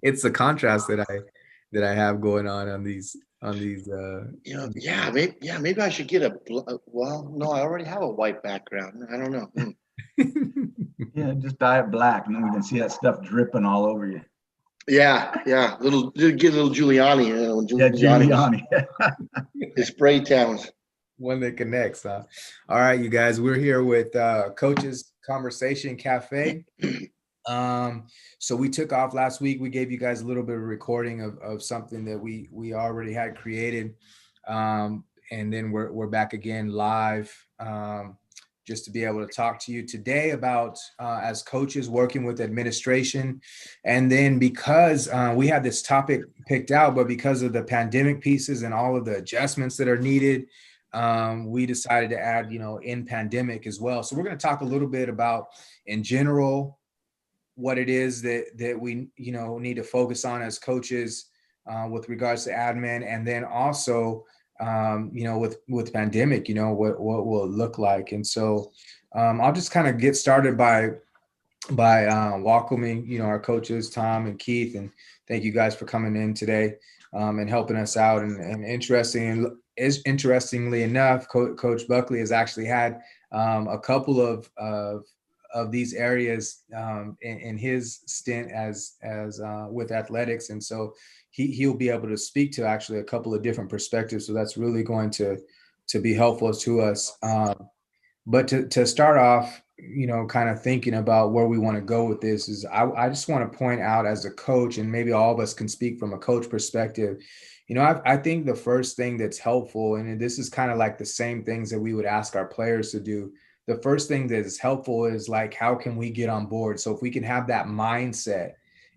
It's the contrast that I have going on these Maybe I should get well, no, I already have a white background. I don't know. Yeah, just dye it black, and then we can see that stuff dripping all over you. Yeah, get a little Giuliani, Yeah, Giuliani was Giuliani. his spray towns. one that connects, huh? All right, you guys, we're here with Coach's Conversation Cafe. So we took off last week. We gave you guys a little bit of recording of something that we already had created. And then we're back again live, just to be able to talk to you today about as coaches working with administration. And then because we had this topic picked out, but because of the pandemic pieces and all of the adjustments that are needed, we decided to add, in pandemic as well. So we're going to talk a little bit about, in general, what it is that we need to focus on as coaches with regards to admin, and then also with pandemic, what will it look like. And so I'll just kind of get started by welcoming our coaches Tom and Keith, and thank you guys for coming in today and helping us out. And interestingly enough, Coach Buckley has actually had a couple of these areas in his stint as with athletics, and so he'll be able to speak to actually a couple of different perspectives. So that's really going to be helpful to us. But to start off, kind of thinking about where we want to go with this is I just want to point out, as a coach, and maybe all of us can speak from a coach perspective. I think the first thing that's helpful, and this is kind of like the same things that we would ask our players to do. The first thing that is helpful is like, how can we get on board? So if we can have that mindset,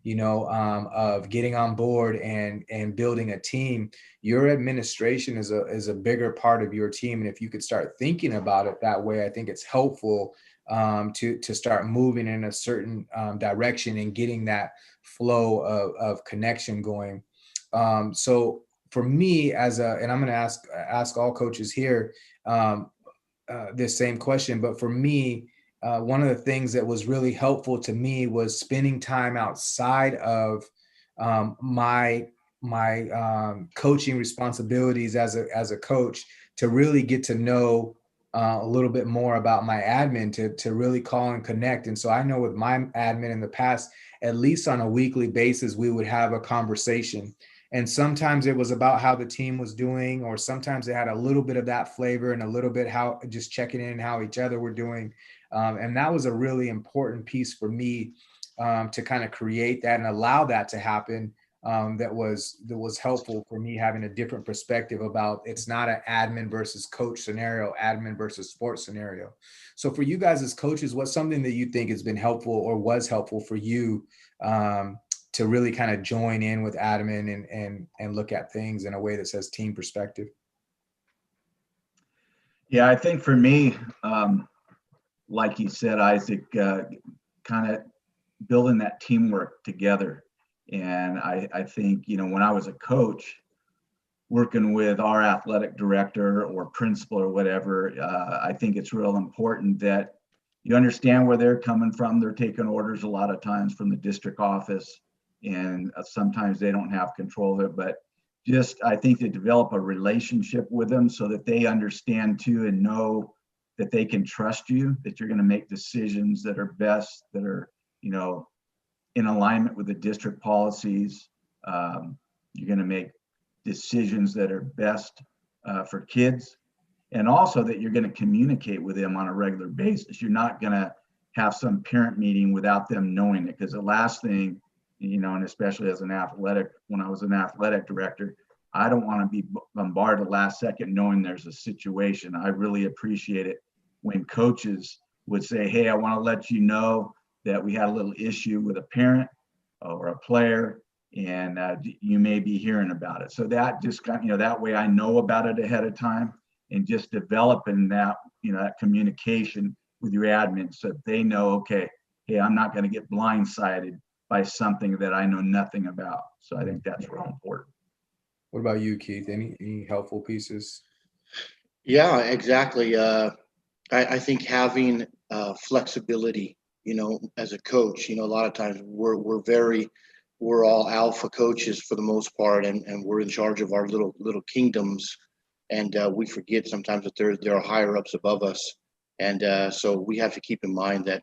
of getting on board and building a team, your administration is a bigger part of your team. And if you could start thinking about it that way, I think it's helpful to start moving in a certain direction and getting that flow of connection going. So for me, and I'm going to ask all coaches here this same question, but for me, one of the things that was really helpful to me was spending time outside of my coaching responsibilities as a coach, to really get to know a little bit more about my admin, to really call and connect. And so I know with my admin in the past, at least on a weekly basis, we would have a conversation. And sometimes it was about how the team was doing, or sometimes it had a little bit of that flavor and a little bit how just checking in how each other were doing. And that was a really important piece for me to kind of create that and allow that to happen. That was helpful for me, having a different perspective about, it's not an admin versus coach scenario, admin versus sports scenario. So for you guys as coaches, what's something that you think has been helpful or was helpful for you to really kind of join in with admin and look at things in a way that says team perspective? Yeah, I think for me, like you said, Isaac, kind of building that teamwork together. And I think, when I was a coach, working with our athletic director or principal or whatever, I think it's real important that you understand where they're coming from. They're taking orders a lot of times from the district office, and sometimes they don't have control of it, but just, I think, to develop a relationship with them so that they understand too and know that they can trust you, that you're going to make decisions that are best, that are, in alignment with the district policies. You're going to make decisions that are best for kids, and also that you're going to communicate with them on a regular basis. You're not going to have some parent meeting without them knowing it, because the last thing, and especially as when I was an athletic director, I don't want to be bombarded last second knowing there's a situation. I really appreciate it when coaches would say, hey, I want to let you know that we had a little issue with a parent or a player, and you may be hearing about it. So that just got, that way I know about it ahead of time, and just developing that, that communication with your admin so they know, okay, hey, I'm not going to get blindsided by something that I know nothing about. So I think that's real important. What about you, Keith? Any helpful pieces? Yeah, exactly. I think having flexibility, as a coach, a lot of times we're very we're all alpha coaches for the most part, and we're in charge of our little kingdoms, and we forget sometimes that there are higher ups above us, and so we have to keep in mind that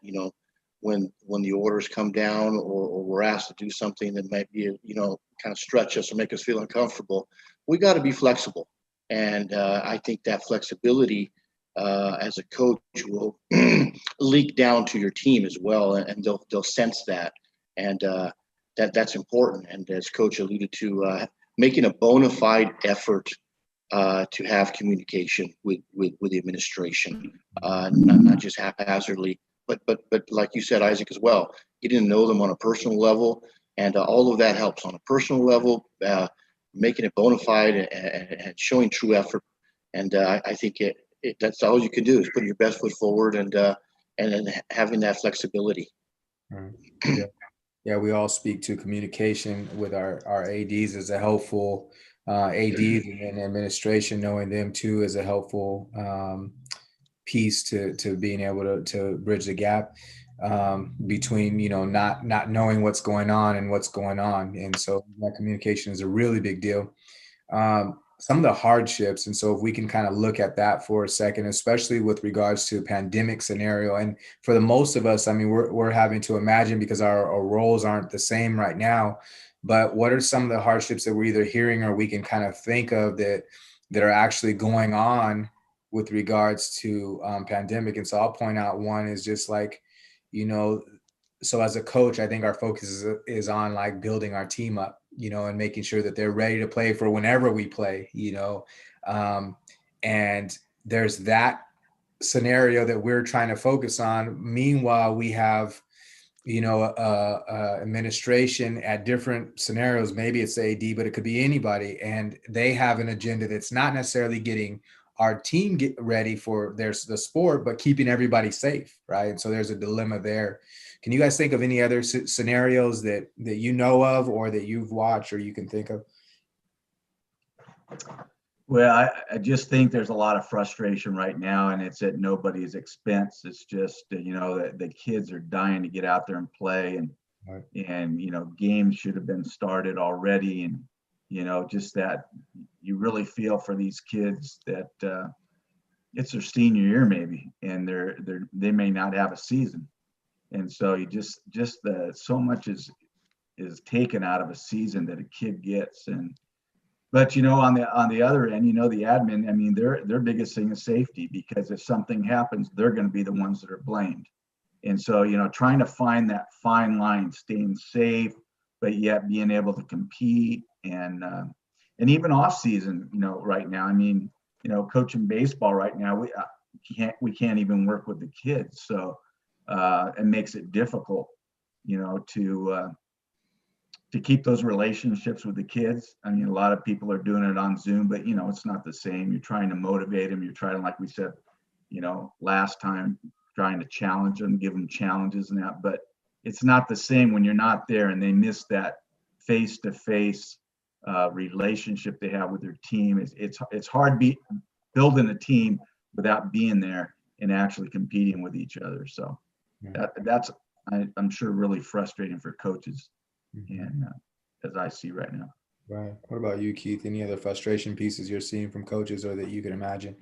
when the orders come down, or we're asked to do something that might be kind of stretch us or make us feel uncomfortable, we got to be flexible, and I think that flexibility as a coach will leak down to your team as well, and they'll sense that, and that's important. And as Coach alluded to, making a bona fide effort to have communication with the administration, not just haphazardly, but like you said, Isaac, as well, getting to know them on a personal level, and all of that helps on a personal level, making it bona fide, and showing true effort. And I think that's all you can do, is put your best foot forward, and then having that flexibility. Right. Yeah. Yeah, we all speak to communication with our ADs as a helpful ADs, and then administration, knowing them too, is a helpful piece to being able to bridge the gap between not knowing what's going on and what's going on. And so that communication is a really big deal. Some of the hardships, and so if we can kind of look at that for a second, especially with regards to pandemic scenario, and for the most of us, I mean, we're having to imagine, because our roles aren't the same right now, but what are some of the hardships that we're either hearing or we can kind of think of that are actually going on with regards to pandemic? And so I'll point out one is just like, so as a coach, I think our focus is on like building our team up, and making sure that they're ready to play for whenever we play, and there's that scenario that we're trying to focus on. Meanwhile, we have, administration at different scenarios. Maybe it's the AD, but it could be anybody. And they have an agenda that's not necessarily getting our team get ready for the sport, but keeping everybody safe, right? And so there's a dilemma there. Can you guys think of any other scenarios that you know of, or that you've watched, or you can think of? Well, I just think there's a lot of frustration right now, and it's at nobody's expense. It's just, the kids are dying to get out there and play, and Right. and games should have been started already, and just that you really feel for these kids that it's their senior year maybe, and they may not have a season, and so you just so much is taken out of a season that a kid gets. But on the other end, the admin, I mean, their biggest thing is safety, because if something happens, they're going to be the ones that are blamed. And so, trying to find that fine line, staying safe, but yet being able to compete, and even off season, right now, I mean, coaching baseball right now, we can't even work with the kids. So it makes it difficult, to keep those relationships with the kids. I mean, a lot of people are doing it on Zoom, but it's not the same. You're trying to motivate them. You're trying, like we said, last time, trying to challenge them, give them challenges and that, but it's not the same when you're not there, and they miss that face-to-face relationship they have with their team. It's hard building a team without being there and actually competing with each other. So that's I'm sure really frustrating for coaches, and as I see right now. Right. What about you, Keith? Any other frustration pieces you're seeing from coaches, or that you can imagine?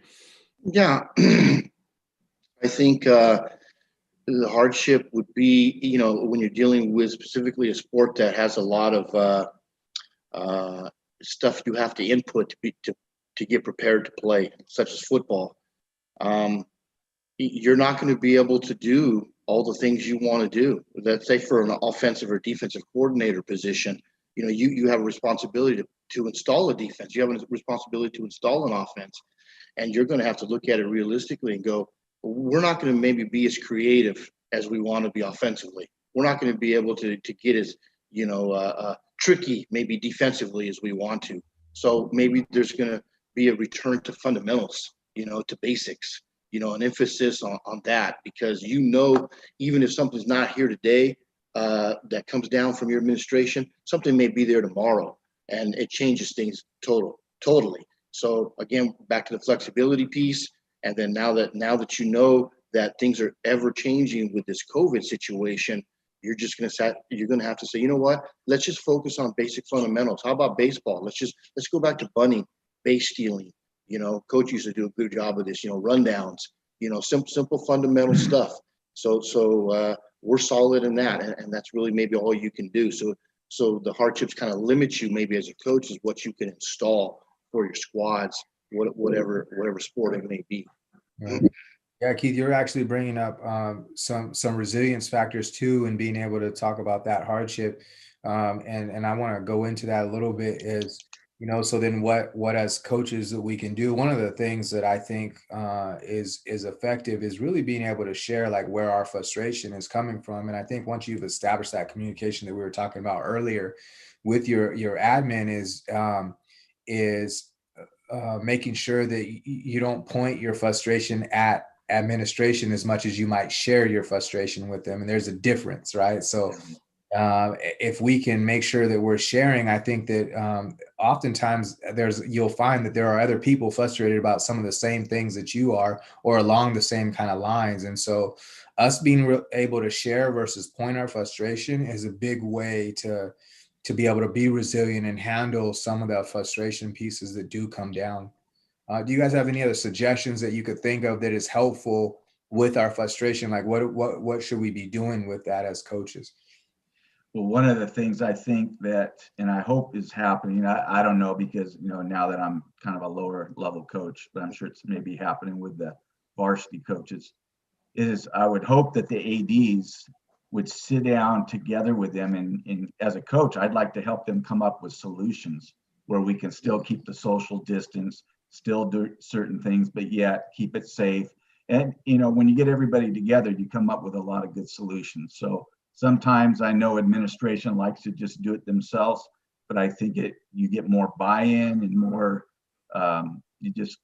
Yeah, I think the hardship would be, when you're dealing with specifically a sport that has a lot of stuff you have to input to get prepared to play, such as football. You're not going to be able to do all the things you want to do. Let's say for an offensive or defensive coordinator position, you have a responsibility to install a defense. You have a responsibility to install an offense, and you're going to have to look at it realistically and go, we're not going to maybe be as creative as we want to be offensively. We're not going to be able to get as tricky maybe defensively as we want to. So maybe there's going to be a return to fundamentals, to basics, an emphasis on that, because even if something's not here today, that comes down from your administration, something may be there tomorrow, and it changes things totally. So again, back to the flexibility piece, and then now that that things are ever changing with this COVID situation, you're gonna have to say, you know what? Let's just focus on basic fundamentals. How about baseball? Let's go back to bunting, base stealing. Coach used to do a good job of this. Rundowns. Simple fundamental stuff. So we're solid in that, and that's really maybe all you can do. So the hardships kind of limit you maybe as a coach is what you can install for your squads, whatever sport it may be. Right. Yeah, Keith, you're actually bringing up some resilience factors too, and being able to talk about that hardship. And I want to go into that a little bit is, so then what as coaches that we can do. One of the things that I think is effective is really being able to share like where our frustration is coming from. And I think once you've established that communication that we were talking about earlier with your admin is making sure that you don't point your frustration at administration as much as you might share your frustration with them. And there's a difference, right? So if we can make sure that we're sharing, I think that oftentimes you'll find that there are other people frustrated about some of the same things that you are, or along the same kind of lines. And so us being able to share versus point our frustration is a big way to be able to be resilient and handle some of the frustration pieces that do come down. Do you guys have any other suggestions that you could think of that is helpful with our frustration? Like what should we be doing with that as coaches? Well, one of the things I think that, and I hope is happening, I don't know, because, now that I'm kind of a lower level coach, but I'm sure it's maybe happening with the varsity coaches, is I would hope that the ADs would sit down together with them. And as a coach, I'd like to help them come up with solutions where we can still keep the social distance, still do certain things, but yet keep it safe. And, when you get everybody together, you come up with a lot of good solutions. So sometimes I know administration likes to just do it themselves, but I think you get more buy-in and more, you just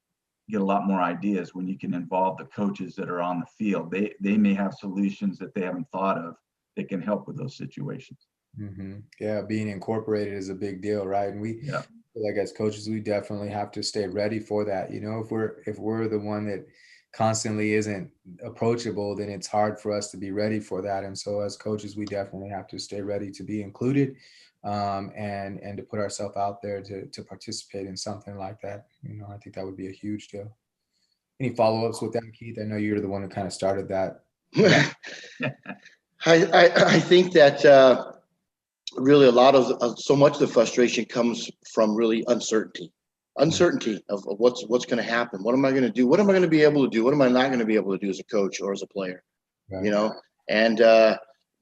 get a lot more ideas when you can involve the coaches that are on the field. They may have solutions that they haven't thought of that can help with those situations. Mm-hmm. Yeah, being incorporated is a big deal, right? And we, like as coaches, we definitely have to stay ready for that. If we're the one that constantly isn't approachable, then it's hard for us to be ready for that. And so as coaches, we definitely have to stay ready to be included, and to put ourselves out there to participate in something like that. I think that would be a huge deal. Any follow-ups with that, Keith? I know you're the one who kind of started that. I think that really a lot of so much of the frustration comes from really uncertainty of what's going to happen. What am I going to do? What am I going to be able to do? What am I not going to be able to do as a coach or as a player? Right. And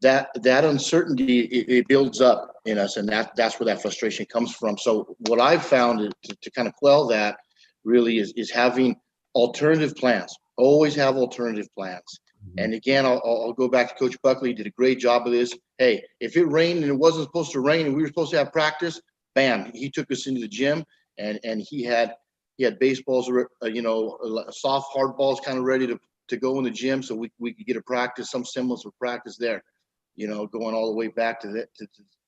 that uncertainty, it builds up in us, and that's where that frustration comes from. So what I've found to kind of quell that really is having alternative plans. Always have alternative plans. Mm-hmm. And again, I'll go back to Coach Buckley. He did a great job of this. Hey, if it rained and it wasn't supposed to rain and we were supposed to have practice, bam, he took us into the gym, and he had baseballs, soft hard balls kind of ready to go in the gym, so we could get a practice, some semblance of practice there, going all the way back to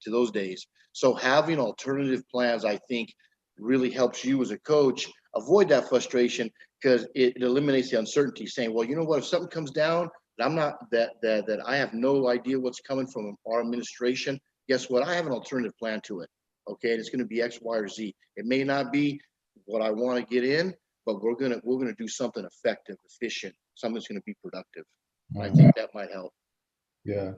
those days. So having alternative plans, I think, really helps you as a coach avoid that frustration, because it eliminates the uncertainty, saying, well, you know what, if something comes down that I'm not, that I have no idea what's coming from our administration, guess what? I have an alternative plan to it. Okay. And it's going to be X, Y, or Z. It may not be what I want to get in, but we're going to do something effective, efficient, something that's going to be productive. Mm-hmm. I think that might help. Yeah.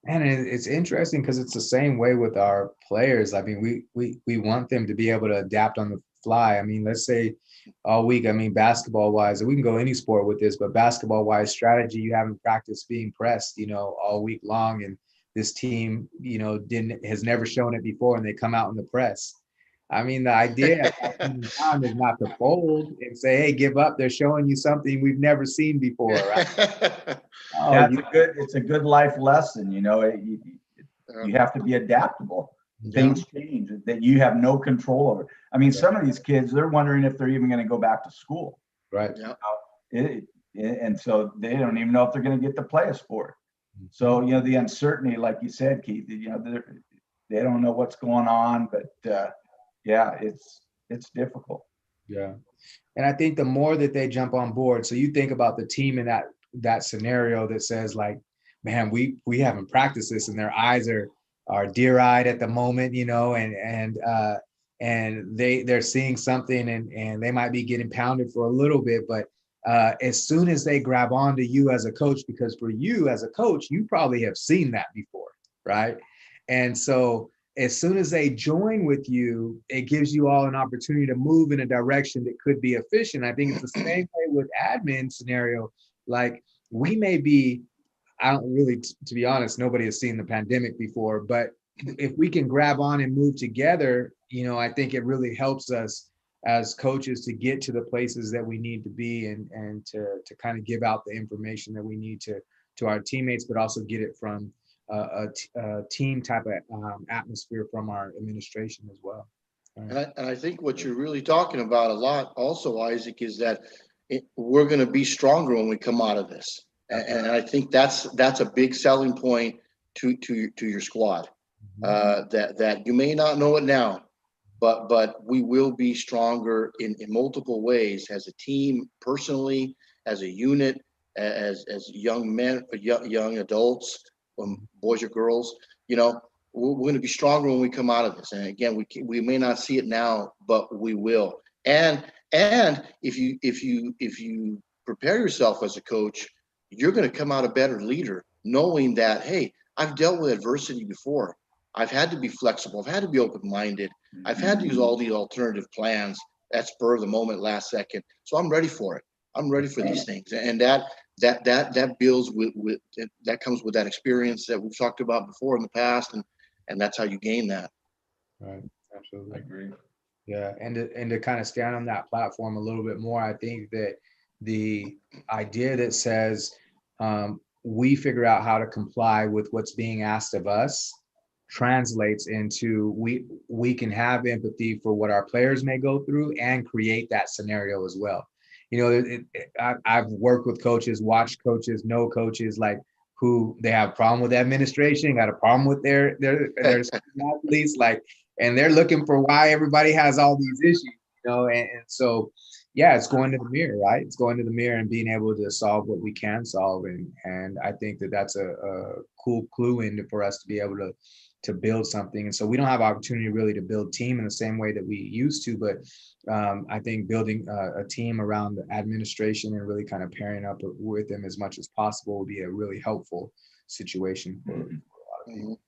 And it's interesting because it's the same way with our players. I mean, we want them to be able to adapt on the fly. I mean, let's say all week, basketball wise, we can go any sport with this, but basketball wise strategy, you haven't practiced being pressed, all week long. And this team, has never shown it before, and they come out in the press. I mean, the idea is not to fold and say, hey, give up. They're showing you something we've never seen before, right? It's a good life lesson. You have to be adaptable. Things change that you have no control over. I mean, some of these kids, they're wondering if they're even going to go back to school. Right. And so they don't even know if they're going to get to play a sport. So, the uncertainty, like you said, Keith, they don't know what's going on, but it's difficult. Yeah. And I think the more that they jump on board, so you think about the team in that scenario that says, like, man, we haven't practiced this, and their eyes are deer-eyed at the moment, and they're seeing something, and they might be getting pounded for a little bit, but as soon as they grab onto you as a coach, because for you as a coach, you probably have seen that before, right? And so as soon as they join with you, it gives you all an opportunity to move in a direction that could be efficient. I think it's the same way with admin scenario. Like, we may be, I don't really, to be honest, nobody has seen the pandemic before, but if we can grab on and move together, I think it really helps us as coaches to get to the places that we need to be, and to kind of give out the information that we need to our teammates, but also get it from a team type of atmosphere from our administration as well. And I think what you're really talking about a lot also, Isaac, is that we're going to be stronger when we come out of this. And I think that's a big selling point to your squad. That you may not know it now, but we will be stronger in multiple ways, as a team, personally, as a unit, as young men, young adults, boys or girls. We're going to be stronger when we come out of this. And again, we may not see it now, but we will. And if you prepare yourself as a coach, you're going to come out a better leader, knowing that, hey, I've dealt with adversity before. I've had to be flexible. I've had to be open-minded. I've had to use all these alternative plans at spur of the moment, last second. So I'm ready for it. I'm ready for these things. And that builds with that comes with that experience that we've talked about before in the past, and that's how you gain that. Right. Absolutely. I agree. Yeah. And to kind of stand on that platform a little bit more, I think that the idea that says we figure out how to comply with what's being asked of us translates into we can have empathy for what our players may go through and create that scenario as well. I've worked with coaches, watched coaches, know coaches like who they have a problem with administration, got a problem with their athletes, like, and they're looking for why everybody has all these issues, and so yeah, it's going to the mirror, right? It's going to the mirror and being able to solve what we can solve, and I think that's a cool clue in for us to be able to build something. And so we don't have opportunity really to build team in the same way that we used to, but I think building a team around the administration and really kind of pairing up with them as much as possible would be a really helpful situation for a lot of people.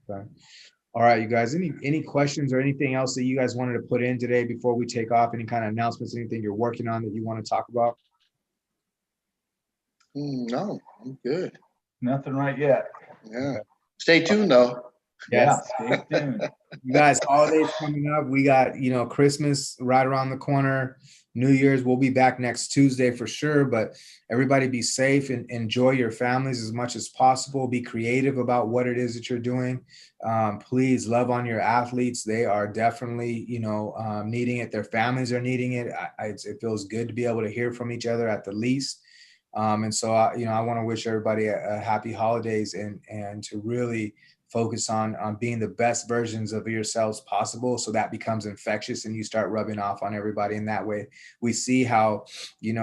Okay. All right, you guys, any questions or anything else that you guys wanted to put in today before we take off? Any kind of announcements, anything you're working on that you want to talk about? No, I'm good. Nothing right yet. Yeah. Okay. Stay tuned though. Yes. Yeah, stay tuned. You guys, holidays coming up. We got, Christmas right around the corner. New Year's, we'll be back next Tuesday for sure, but everybody be safe and enjoy your families as much as possible. Be creative about what it is that you're doing. Please love on your athletes. They are definitely, needing it. Their families are needing it. It feels good to be able to hear from each other at the least. And so, I want to wish everybody a happy holidays and to really focus on being the best versions of yourselves possible. So that becomes infectious and you start rubbing off on everybody. In that way, we see how the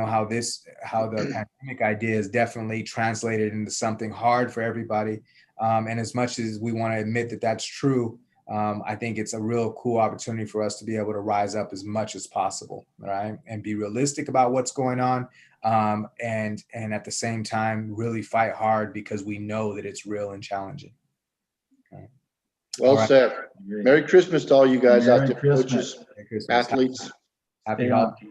pandemic idea is definitely translated into something hard for everybody. And as much as we want to admit that that's true, I think it's a real cool opportunity for us to be able to rise up as much as possible, right? And be realistic about what's going on. And at the same time, really fight hard because we know that it's real and challenging. Okay. Well said. Merry Christmas to all you guys out there, coaches, athletes. Happy holidays.